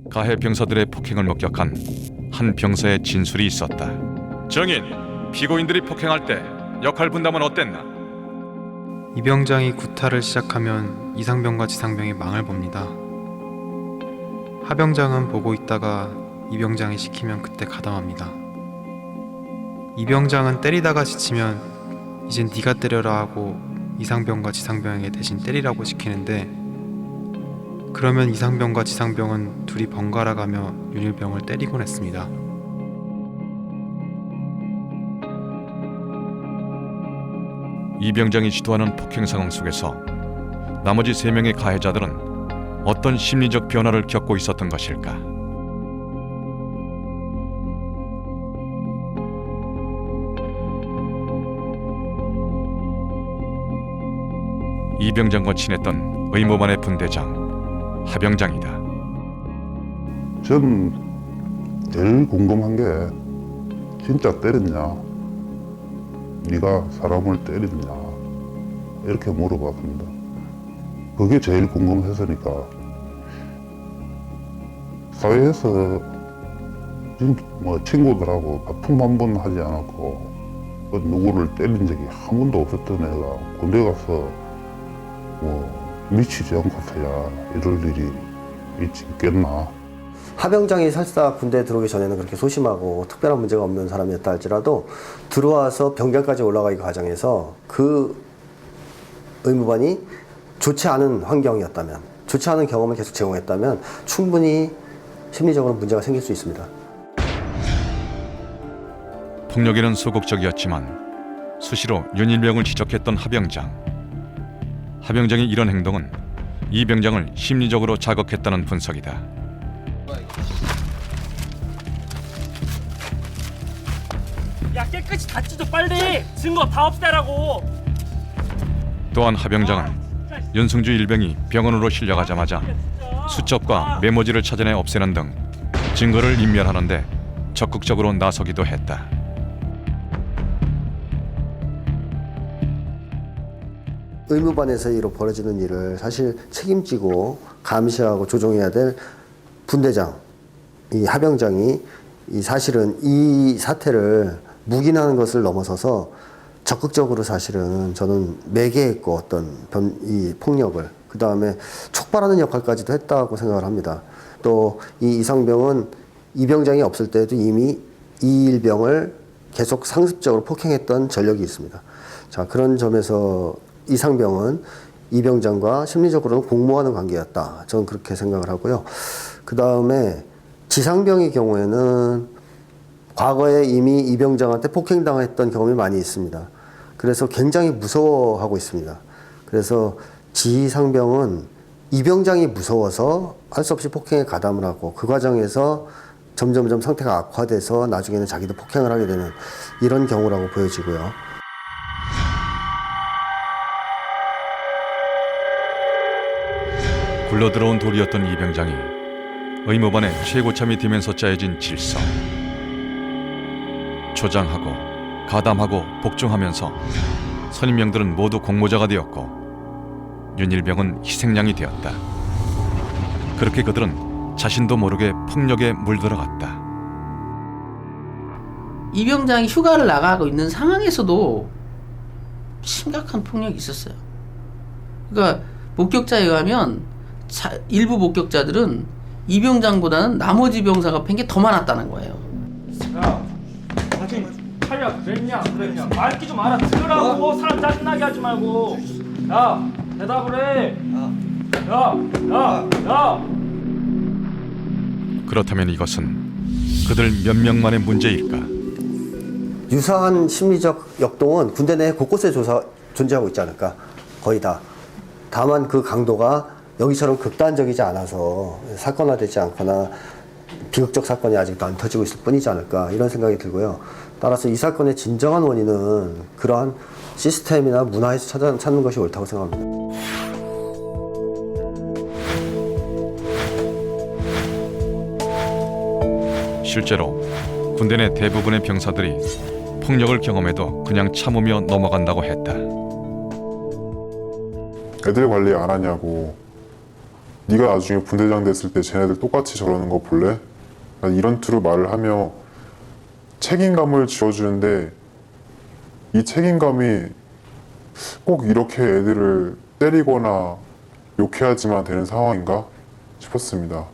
가해 병사들의 폭행을 목격한 한 병사의 진술이 있었다. 정인, 피고인들이 폭행할 때 역할 분담은 어땠나? 이병장이 구타를 시작하면 이상병과 지상병이 망을 봅니다. 하병장은 보고 있다가 이병장이 시키면 그때 가담합니다. 이병장은 때리다가 지치면 이젠 네가 때려라 하고 이상병과 지상병에게 대신 때리라고 시키는데, 그러면 이상병과 지상병은 둘이 번갈아 가며 윤일병을 때리곤 했습니다. 이병장이 시도하는 폭행 상황 속에서 나머지 3명의 가해자들은 어떤 심리적 변화를 겪고 있었던 것일까? 이병장과 친했던 의무반의 분대장 하병장이다. 전 제일 궁금한 게 진짜 때렸냐? 네가 사람을 때렸냐? 이렇게 물어봤습니다. 그게 제일 궁금해서니까. 사회에서 뭐 친구들하고 다툼 한 번 하지 않았고 누구를 때린 적이 한 번도 없었던 애가 군대 가서 뭐 미치지 않고서야 이럴 일이 있겠나. 하병장이 설사 군대에 들어오기 전에는 그렇게 소심하고 특별한 문제가 없는 사람이었다 할지라도 들어와서 병장까지 올라가기 과정에서 그 의무반이 좋지 않은 환경이었다면, 좋지 않은 경험을 계속 제공했다면 충분히 심리적으로 문제가 생길 수 있습니다. 폭력에는 소극적이었지만 수시로 윤일병을 지적했던 하병장. 하병장의 이런 행동은 이병장을 심리적으로 자극했다는 분석이다. 야, 깨끗이 다 찢어 빨리! 증거 다 없애라고! 또한 하병장은 윤승주 일병이 병원으로 실려가자마자 수첩과 메모지를 찾아내 없애는 등 증거를 인멸하는데 적극적으로 나서기도 했다. 의무반에서 이로 벌어지는 일을 사실 책임지고 감시하고 조종해야 될 분대장, 이 하병장이 이 사실은 이 사태를 묵인하는 것을 넘어서서 적극적으로 사실은 저는 매개했고 어떤 이 폭력을 그 다음에 촉발하는 역할까지도 했다고 생각을 합니다. 또 이 이상병은 이병장이 없을 때도 이미 이일병을 계속 상습적으로 폭행했던 전력이 있습니다. 자, 그런 점에서 이상병은 이병장과 심리적으로는 공모하는 관계였다. 저는 그렇게 생각을 하고요. 그 다음에 지상병의 경우에는 과거에 이미 이병장한테 폭행당했던 경험이 많이 있습니다. 그래서 굉장히 무서워하고 있습니다. 그래서 지상병은 이병장이 무서워서 할 수 없이 폭행에 가담을 하고 그 과정에서 점점점 상태가 악화돼서 나중에는 자기도 폭행을 하게 되는 이런 경우라고 보여지고요. 굴러들어온 돌이었던 이병장이 의무반의 최고참이 되면서 짜여진 질서. 조장하고 가담하고 복종하면서 선임병들은 모두 공모자가 되었고 윤일병은 희생양이 되었다. 그렇게 그들은 자신도 모르게 폭력에 물들어갔다. 이병장이 휴가를 나가고 있는 상황에서도 심각한 폭력이 있었어요. 그러니까 목격자에 의하면 일부 목격자들은 이병장보다는 나머지 병사가 팬 게 더 많았다는 거예요. 야, 아직 칼야 그랬냐? 말기 좀 알아들으라고. 사람 짜증나게 하지 말고. 야, 대답을 해. 야. 그렇다면 이것은 그들 몇 명만의 문제일까? 유사한 심리적 역동은 군대 내 곳곳에 존재하고 있지 않을까. 거의 다. 다만 그 강도가 여기처럼 극단적이지 않아서 사건화되지 않거나 비극적 사건이 아직도 안 터지고 있을 뿐이지 않을까 이런 생각이 들고요. 따라서 이 사건의 진정한 원인은 그러한 시스템이나 문화에서 찾는 것이 옳다고 생각합니다. 실제로 군대 내 대부분의 병사들이 폭력을 경험해도 그냥 참으며 넘어간다고 했다. 애들 관리 안 하냐고 네가 나중에 분대장 됐을 때 쟤네들 똑같이 저러는 거 볼래? 이런 투로 말을 하며 책임감을 지어주는데 이 책임감이 꼭 이렇게 애들을 때리거나 욕해야지만 되는 상황인가 싶었습니다.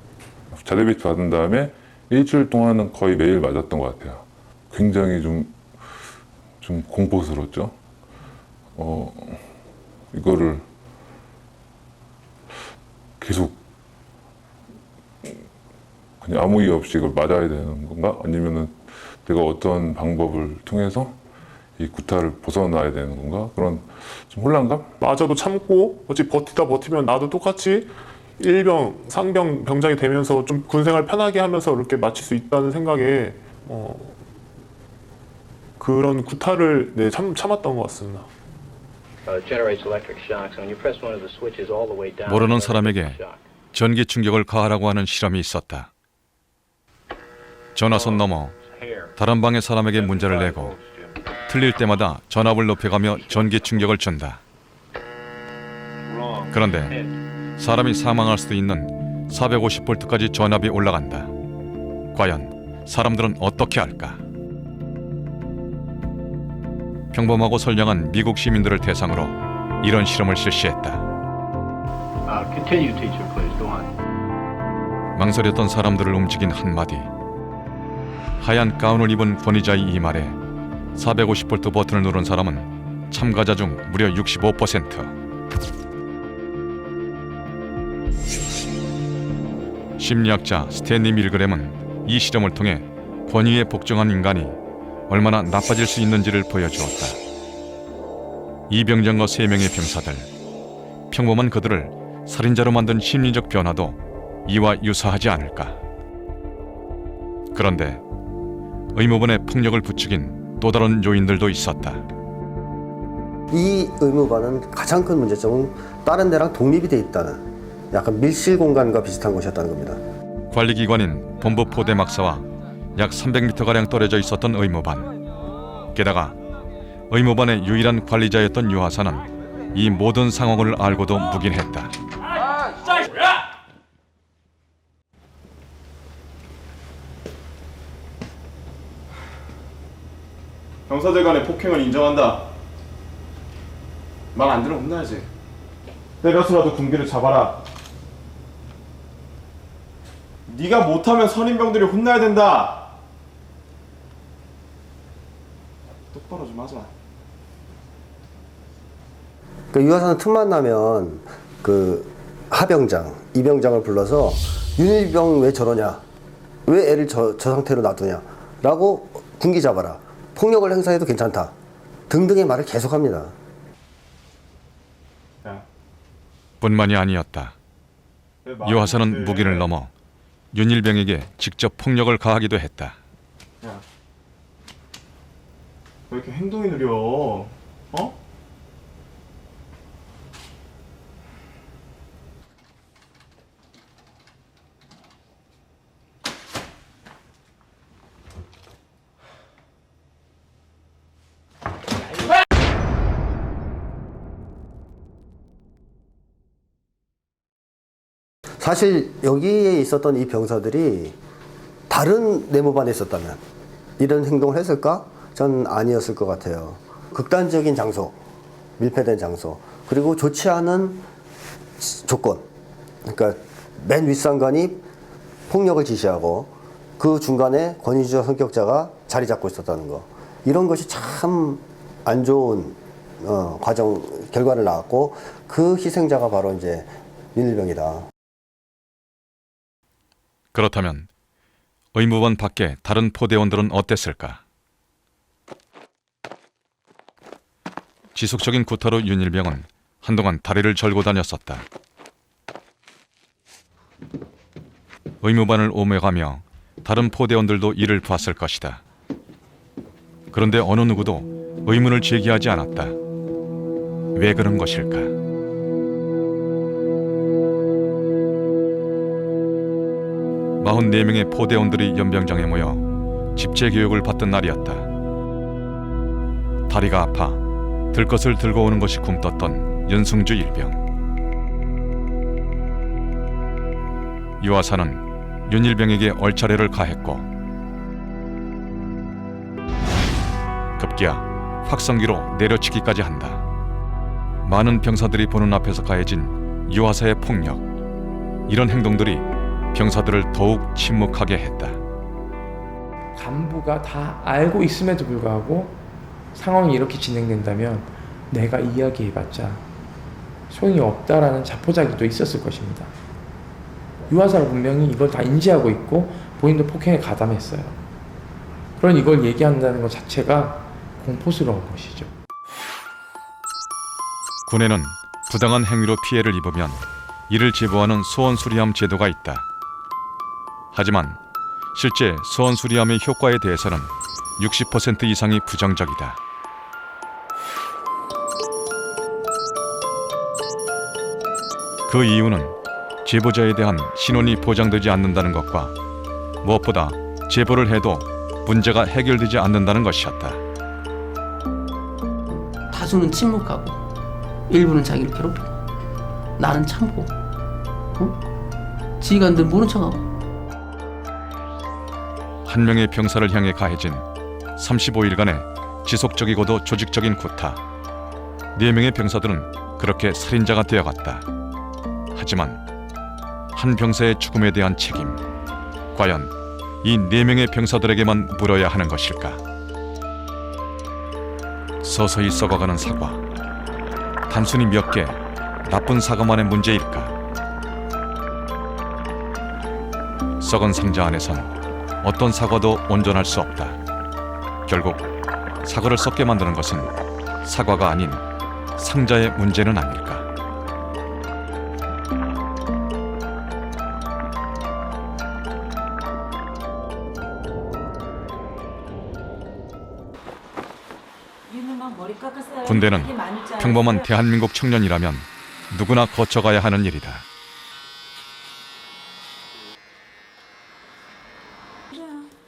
자대 배치 받은 다음에 일주일 동안은 거의 매일 맞았던 것 같아요. 굉장히 좀 공포스러웠죠. 이거를 계속 그냥 아무 이유 없이 이걸 맞아야 되는 건가? 아니면은 내가 어떤 방법을 통해서 이 구타를 벗어나야 되는 건가? 그런 좀 혼란감? 맞아도 참고 어찌 버티면 나도 똑같이 일병, 상병, 병장이 되면서 좀 군생활 편하게 하면서 이렇게 마칠 수 있다는 생각에 그런 구타를 참았던 것 같습니다. 모르는 사람에게 전기 충격을 가하라고 하는 실험이 있었다. 전화선 넘어 다른 방의 사람에게 문제를 내고 틀릴 때마다 전압을 높여가며 전기 충격을 준다. 그런데 사람이 사망할 수도 있는 450볼트까지 전압이 올라간다. 과연 사람들은 어떻게 할까? 평범하고 선량한 미국 시민들을 대상으로 이런 실험을 실시했다. 망설였던 사람들을 움직인 한마디. 하얀 가운을 입은 권위자의 이 말에 450볼트 버튼을 누른 사람은 참가자 중 무려 65%. 심리학자 스탠리 밀그램은 이 실험을 통해 권위에 복종한 인간이 얼마나 나빠질 수 있는지를 보여주었다. 이 병장과 3명의 병사들, 평범한 그들을 살인자로 만든 심리적 변화도 이와 유사하지 않을까. 그런데 의무반의 폭력을 부추긴 또 다른 요인들도 있었다. 이 의무반은 가장 큰 문제점은 다른 데랑 독립이 돼 있다는 약간 밀실 공간과 비슷한 곳이었다는 겁니다. 관리기관인 본부 포대막사와 약 300m가량 떨어져 있었던 의무반. 게다가 의무반의 유일한 관리자였던 유하사는 이 모든 상황을 알고도 묵인했다. 병사들 간의 폭행을 인정한다. 말 안 들으면 혼나야지. 때려서라도 군기를 잡아라. 네가 못하면 선임병들이 혼나야 된다. 똑바로 좀 하자. 그 유하사는 틈만 나면 그 하병장, 이병장을 불러서 윤일병 왜 저러냐, 왜 애를 저 상태로 놔두냐 라고 군기 잡아라, 폭력을 행사해도 괜찮다 등등의 말을 계속합니다. 뿐만이 아니었다. 유하사는 무기를 넘어 윤일병에게 직접 폭력을 가하기도 했다. 야, 왜 이렇게 행동이 느려? 사실 여기에 있었던 이 병사들이 다른 내무반에 있었다면 이런 행동을 했을까? 전 아니었을 것 같아요. 극단적인 장소, 밀폐된 장소, 그리고 좋지 않은 조건, 그러니까 맨 윗상관이 폭력을 지시하고 그 중간에 권위주의 성격자가 자리 잡고 있었다는 거, 이런 것이 참 안 좋은 결과를 낳았고, 그 희생자가 바로 이제 윤일병이다. 그렇다면 의무반 밖에 다른 포대원들은 어땠을까? 지속적인 구타로 윤일병은 한동안 다리를 절고 다녔었다. 의무반을 오매가며 다른 포대원들도 이를 봤을 것이다. 그런데 어느 누구도 의문을 제기하지 않았다. 왜 그런 것일까? 마흔 4명의 포대원들이 연병장에 모여 집체 교육을 받던 날이었다. 다리가 아파 들 것을 들고 오는 것이 굼떴던 연승주 일병. 유아사는 윤일병에게 얼차례를 가했고 급기야 확성기로 내려치기까지 한다. 많은 병사들이 보는 앞에서 가해진 유아사의 폭력. 이런 행동들이 병사들을 더욱 침묵하게 했다. 간부가 다 알고 있음에도 불구하고 상황이 이렇게 진행된다면 내가 이야기해봤자 소용이 없다라는 자포자기도 있었을 것입니다. 유아사는 분명히 이걸 다 인지하고 있고 본인도 폭행에 가담했어요. 그런 이걸 얘기한다는 것 자체가 공포스러운 것이죠. 군에는 부당한 행위로 피해를 입으면 이를 제보하는 소원수리함 제도가 있다. 하지만 실제 소원수리함의 효과에 대해서는 60% 이상이 부정적이다. 그 이유는 제보자에 대한 신원이 보장되지 않는다는 것과 무엇보다 제보를 해도 문제가 해결되지 않는다는 것이었다. 다수는 침묵하고 일부는 자기를 괴롭히고 나는 참고 지휘관들 모른 척하고. 한 명의 병사를 향해 가해진 35일간의 지속적이고도 조직적인 구타. 4명의 병사들은 그렇게 살인자가 되어갔다. 하지만 한 병사의 죽음에 대한 책임, 과연 이 4명의 병사들에게만 물어야 하는 것일까? 서서히 썩어가는 사과, 단순히 몇 개 나쁜 사과만의 문제일까? 썩은 상자 안에선 어떤 사과도 온전할 수 없다. 결국 사과를 썩게 만드는 것은 사과가 아닌 상자의 문제는 아닐까? 군대는 평범한 대한민국 청년이라면 누구나 거쳐가야 하는 일이다.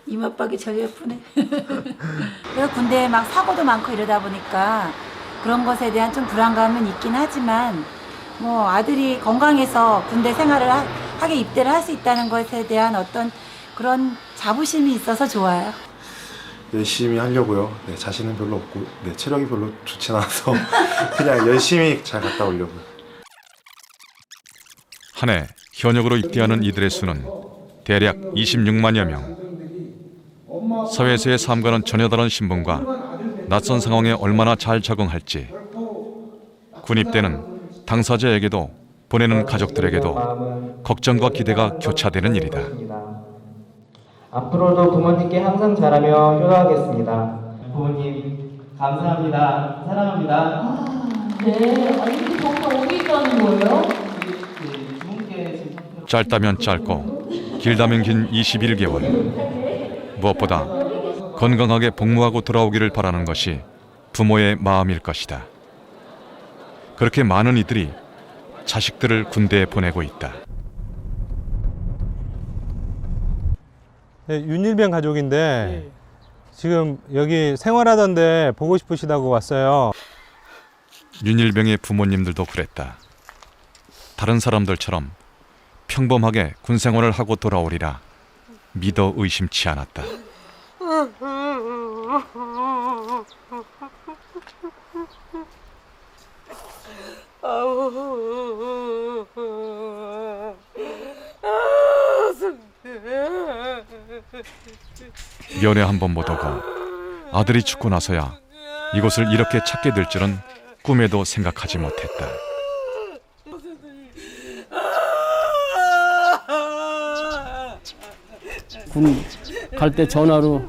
이맛박이 제일 예쁘네. 내가 군대에 막 사고도 많고 이러다 보니까 그런 것에 대한 좀 불안감은 있긴 하지만 뭐 아들이 건강해서 군대 생활을 하게 입대를 할 수 있다는 것에 대한 어떤 그런 자부심이 있어서 좋아요. 열심히 하려고요. 네, 자신은 별로 없고 네, 체력이 별로 좋지 않아서 그냥 열심히 잘 갔다 오려고요. 한 해 현역으로 입대하는 이들의 수는 대략 26만여 명. 사회에서의 삶과는 전혀 다른 신분과 낯선 상황에 얼마나 잘 적응할지. 군입대는 당사자에게도 보내는 가족들에게도 걱정과 기대가 교차되는 일이다. 앞으로도 부모님께 항상 잘하며 효도하겠습니다. 부모님 감사합니다. 사랑합니다. 네, 아니 정말 어디 있다는 거예요? 짧다면 짧고 길다면 긴 21개월. 무엇보다 건강하게 복무하고 돌아오기를 바라는 것이 부모의 마음일 것이다. 그렇게 많은 이들이 자식들을 군대에 보내고 있다. 네, 윤일병 가족인데 지금 여기 생활하던데 보고 싶으시다고 왔어요. 윤일병의 부모님들도 그랬다. 다른 사람들처럼 평범하게 군 생활을 하고 돌아오리라 믿어 의심치 않았다. 면회 한 번 못 오고 아들이 죽고 나서야 이곳을 이렇게 찾게 될 줄은 꿈에도 생각하지 못했다. 군 갈 때 전화로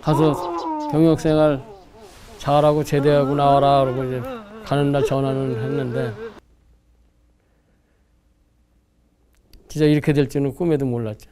가서 병역생활 잘하고 제대하고 나와라 그러고 이제 가는 날 전화는 했는데 진짜 이렇게 될 줄은 꿈에도 몰랐죠.